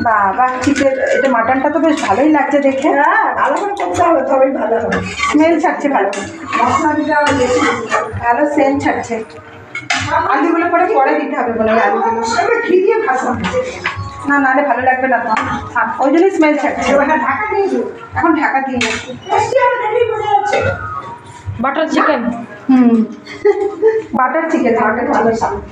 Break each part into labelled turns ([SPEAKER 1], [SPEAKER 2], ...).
[SPEAKER 1] বাবা চিকেন এটা মাটনটা তো বেশ ভালোই লাগছে দেখে।
[SPEAKER 2] হ্যাঁ ভালো করে করতে হবে, তবেই ভালো হবে।
[SPEAKER 1] স্মেল ছাড়ছে ভালো,
[SPEAKER 2] মশলা দিতে হবে বেশি,
[SPEAKER 1] ভালো সেন্ট ছাড়ছে। আলুগুলো পরে দিতে হবে বলে আলুগুলো
[SPEAKER 2] ঘি দিয়ে ভাজা
[SPEAKER 1] না, নাহলে ভালো লাগবে না তো। ওই জন্যই স্মেল ছাড়ছে।
[SPEAKER 2] ঢাকা দিয়ে দিও।
[SPEAKER 1] এখন ঢাকা দিয়ে যাচ্ছি।
[SPEAKER 3] Butter chicken.
[SPEAKER 1] Butter chicken, butter ভালো সাবান।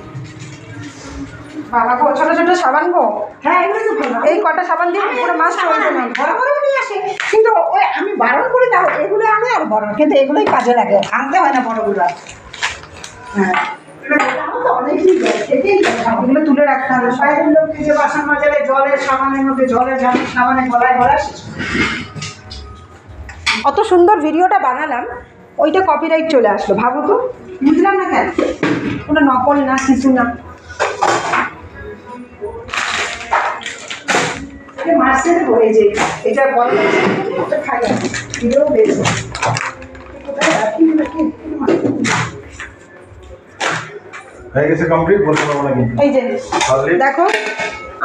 [SPEAKER 1] বাবা গো, ছোটো ছোটো সাবান গো।
[SPEAKER 2] হ্যাঁ এগুলো তো ভালো।
[SPEAKER 1] এই কটা সাবান দিয়ে পুরো মাছ চলবে না।
[SPEAKER 2] বড় বড় নিয়ে আসে, কিন্তু ওই আমি বারণ করি দাও এগুলো আনে আর বড়, কিন্তু এগুলোই কাজে লাগে, আনতে হয় না বড়গুলো। হ্যাঁ অনেকই থেকেই
[SPEAKER 1] এগুলো তুলে রাখতে হবে।
[SPEAKER 2] বাইরের লোককে যে বাসন মাজালে জলের সাবানের মধ্যে জলের সাবানে গলায় গলা শেষ।
[SPEAKER 1] অত সুন্দর ভিডিওটা বানালাম, ওইটা কপিরাইট চলে আসলো, ভাবো তো। বুঝলাম না কেন, কোনো নকল না, কিছু না।
[SPEAKER 2] মাছের হয়ে যে এটা বড় খাই ভিডিও বেশি
[SPEAKER 4] হয়ে গেছে কমপ্লিট, বলতে পারবো না কিন্তু।
[SPEAKER 1] এই যে দেখো,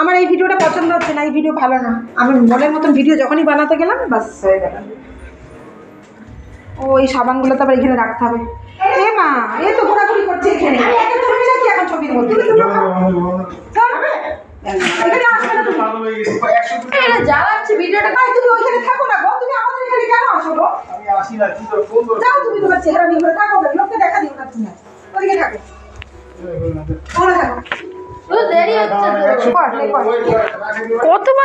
[SPEAKER 1] আমার এই ভিডিওটা পছন্দ হচ্ছে না, এই ভিডিও ভালো না। আমি মনের মতন ভিডিও যখনই বানাতে গেলাম বাস হয়ে গেল। ও এই সাবানগুলো তো আবার এখানে রাখতে হবে। এ মা, এ তো ঘোরাঘুরি করছে এখানে। তুমি নাকি এখন ছবির মধ্যে এখানে আসবে না তুমি।
[SPEAKER 3] জ্বালাচ্ছি ভিডিওটা।
[SPEAKER 1] ভাই তুমি ওইখানে থাকো না গো, তুমি আমাদের এখানে কেন আসো গো?
[SPEAKER 4] আমি আসি না, কি করে ফোন করব?
[SPEAKER 1] যাও তুমি তোমার চেহারা নিয়ে ঘরে থাকো, লোককে দেখা দিও না তুমি। ওদিকে থাকো, ওখানে থাকো।
[SPEAKER 3] দেরি হচ্ছে।
[SPEAKER 1] কর, কর।
[SPEAKER 3] কতবার